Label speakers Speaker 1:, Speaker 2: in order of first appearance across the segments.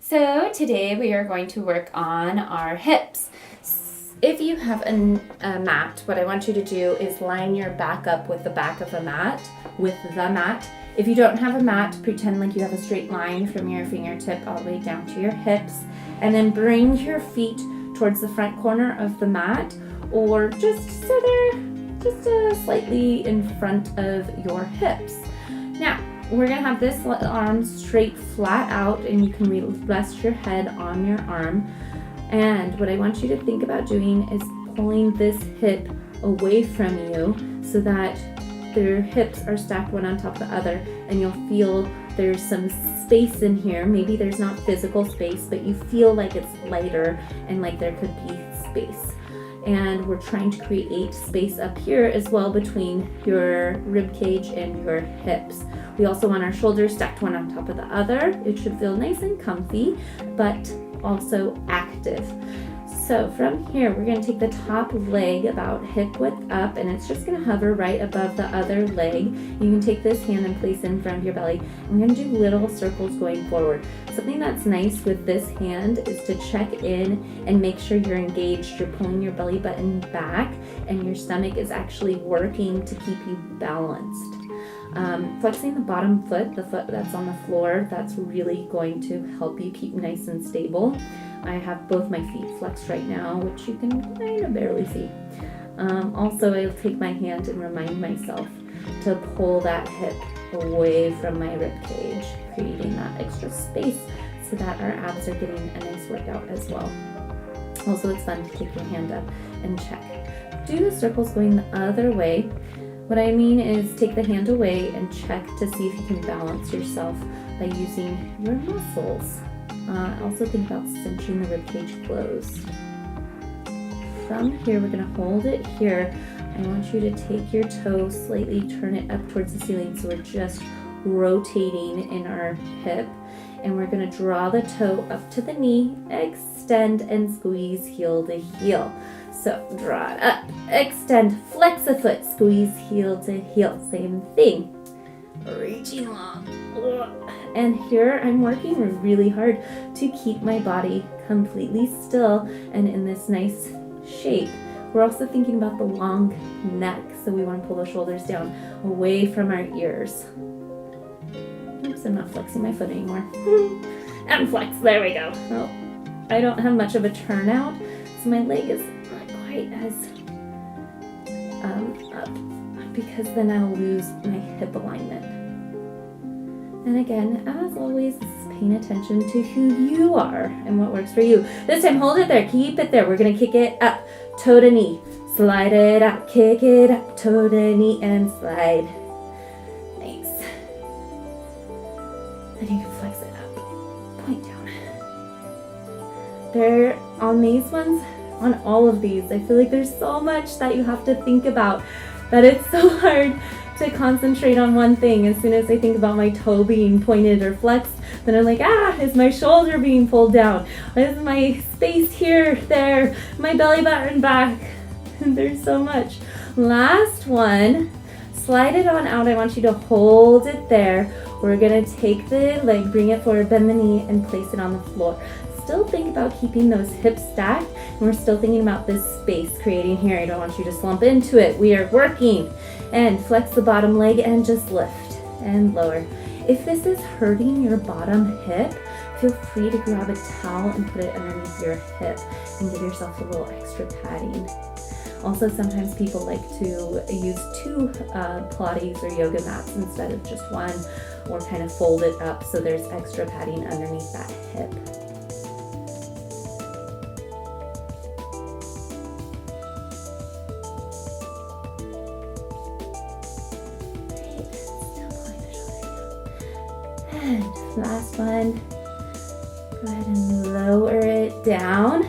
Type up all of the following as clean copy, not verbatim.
Speaker 1: So today we are going to work on our hips. If you have a mat, what I want you to do is line your back up with the back of the mat, If you don't have a mat, pretend like you have a straight line from your fingertip all the way down to your hips, and then bring your feet towards the front corner of the mat, or just so they're just slightly in front of your hips. Now, we're going to have this arm straight flat out, and you can rest your head on your arm. And what I want you to think about doing is pulling this hip away from you so that their hips are stacked one on top of the other, and you'll feel there's some space in here. Maybe there's not physical space, but you feel like it's lighter and like there could be space. And we're trying to create space up here as well between your rib cage and your hips. We also want our shoulders stacked one on top of the other. It should feel nice and comfy, but also active. So from here, we're going to take the top leg about hip width up, and it's just going to hover right above the other leg. You can take this hand and place it in front of your belly. I'm going to do little circles going forward. Something that's nice with this hand is to check in and make sure you're engaged. You're pulling your belly button back, and your stomach is actually working to keep you balanced. Flexing the bottom foot, the foot that's on the floor, that's really going to help you keep nice and stable. I have both my feet flexed right now, which you can kind of barely see. Also, I'll take my hand and remind myself to pull that hip away from my rib cage, creating that extra space so that our abs are getting a nice workout as well. Also, it's fun to take your hand up and check. Do the circles going the other way. What I mean is take the hand away and check to see if you can balance yourself by using your muscles. Also think about cinching the ribcage closed. From here, we're going to hold it here. I want you to take your toe, slightly turn it up towards the ceiling, so we're just rotating in our hip. And we're going to draw the toe up to the knee, extend and squeeze heel to heel. So draw it up, extend, flex a foot, squeeze heel to heel. Same thing. Reaching long. And here I'm working really hard to keep my body completely still and in this nice shape. We're also thinking about the long neck, so we want to pull the shoulders down away from our ears. Oops, I'm not flexing my foot anymore. And flex, there we go. Well, I don't have much of a turnout, so my leg is not quite as up, because then I'll lose my hip alignment. And again, as always, this is paying attention to who you are and what works for you. This time, hold it there. Keep it there. We're going to kick it up, toe to knee. Slide it out, kick it up, toe to knee, and slide. Nice. And you can flex it up, point down. There, on these ones, on all of these, I feel like there's so much that you have to think about that it's so hard to concentrate on one thing. As soon as I think about my toe being pointed or flexed, then I'm like, is my shoulder being pulled down? Is my space here, there, my belly button back? There's so much. Last one, slide it on out. I want you to hold it there. We're gonna take the leg, bring it forward, bend the knee, and place it on the floor. Still think about keeping those hips stacked, and we're still thinking about this space creating here. I don't want you to slump into it. We are working. And flex the bottom leg and just lift and lower. If this is hurting your bottom hip, feel free to grab a towel and put it underneath your hip and give yourself a little extra padding. Also, sometimes people like to use two Pilates or yoga mats instead of just one, or kind of fold it up so there's extra padding underneath that hip. And last one, go ahead and lower it down,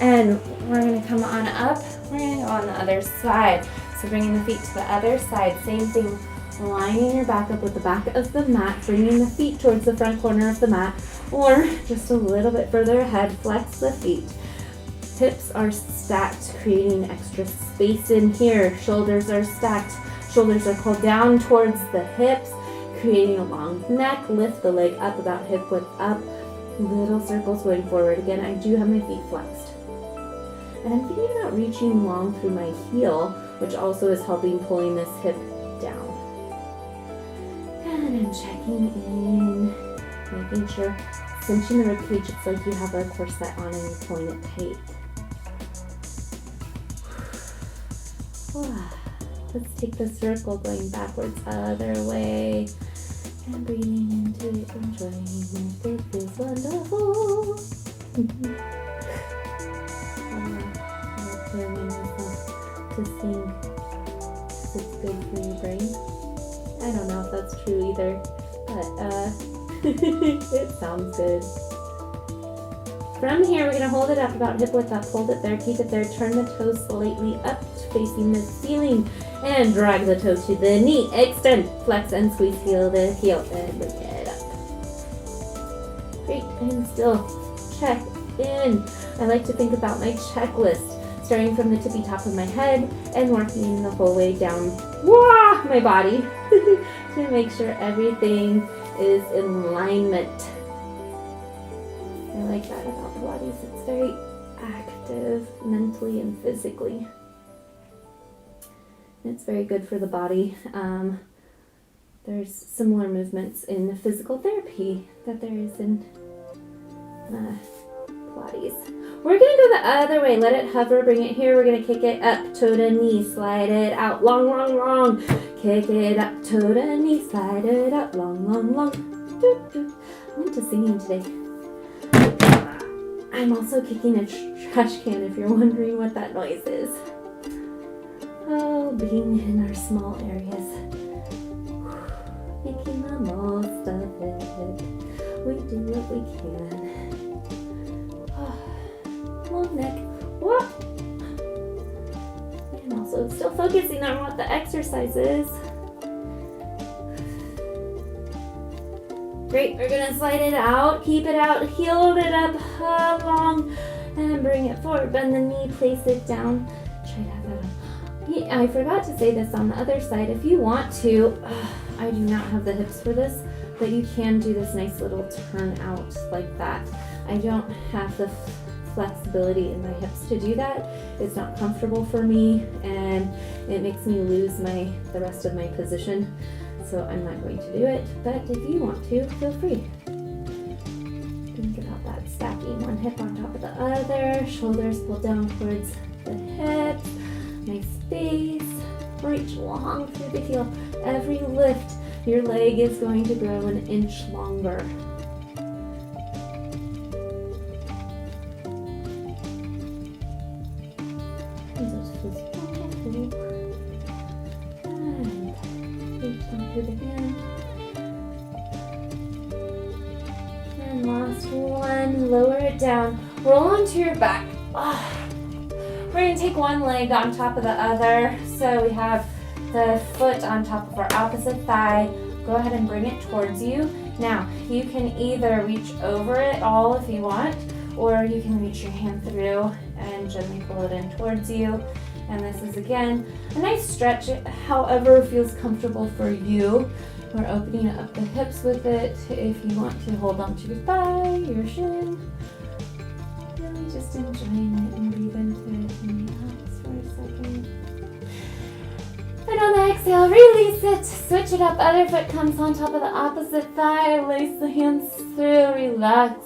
Speaker 1: and we're going to come on up. We're going to go on the other side. So bringing the feet to the other side, same thing, lining your back up with the back of the mat, bringing the feet towards the front corner of the mat, or just a little bit further ahead, flex the feet. Hips are stacked, creating extra space in here. Shoulders are stacked, shoulders are pulled down towards the hips, creating a long neck. Lift the leg up about hip width up. Little circles going forward. Again, I do have my feet flexed. And I'm thinking about reaching long through my heel, which also is helping pulling this hip down. And I'm checking in, making sure, cinching the ribcage. It's like you have a corset on and you're pulling it tight. Let's take the circle going backwards, other way. And breathing into it, enjoying it. It feels wonderful. Learning to sing because it's good for your brain. I don't know if that's true either, but it sounds good. From here, we're going to hold it up about hip width up. Hold it there, keep it there. Turn the toes slightly up, facing the ceiling, and drag the toes to the knee. Extend, flex, and squeeze heel to heel, and bring it up. Great, and still check in. I like to think about my checklist, starting from the tippy top of my head and working the whole way down my body to make sure everything is in alignment. I like that about Pilates. It's very active mentally and physically. It's very good for the body. There's similar movements in physical therapy that there is in Pilates. We're going to go the other way. Let it hover. Bring it here. We're going to kick it up, toe to knee. Slide it out. Long, long, long. Kick it up, toe to knee. Slide it out. Long, long, long. I'm into singing today. I'm also kicking a trash can if you're wondering what that noise is. Oh, being in our small areas. Making the most of it. We do what we can. Long neck. Whoop. And also still focusing on what the exercise is. Great, we're gonna slide it out, keep it out, heel it up, long, and bring it forward. Bend the knee, place it down. Try to have that on. I forgot to say this on the other side. If you want to, I do not have the hips for this, but you can do this nice little turn out like that. I don't have the flexibility in my hips to do that. It's not comfortable for me, and it makes me lose the rest of my position. So I'm not going to do it, but if you want to, feel free. Think about that, stacking one hip on top of the other, shoulders pull down towards the hips, nice space, reach long through the heel. Every lift, your leg is going to grow an inch longer. Through the hand. And last one, lower it down. Roll onto your back. We're going to take one leg on top of the other. So we have the foot on top of our opposite thigh. Go ahead and bring it towards you. Now, you can either reach over it all if you want, or you can reach your hand through and gently pull it in towards you. And this is, again, a nice stretch, however feels comfortable for you. We're opening up the hips with it. If you want to hold on to your thigh, your shin, really just enjoying it and breathe into it and relax for a second. And on the exhale, release it. Switch it up. Other foot comes on top of the opposite thigh. Lace the hands through. Relax.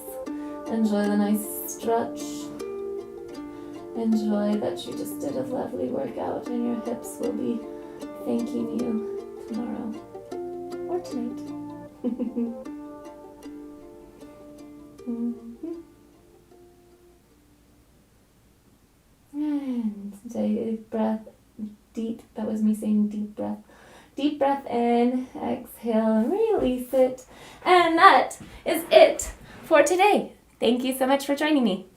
Speaker 1: Enjoy the nice stretch. Enjoy that you just did a lovely workout, and your hips will be thanking you tomorrow or tonight. And deep breath, deep, that was me saying deep breath. Deep breath in, exhale, and release it. And that is it for today. Thank you so much for joining me.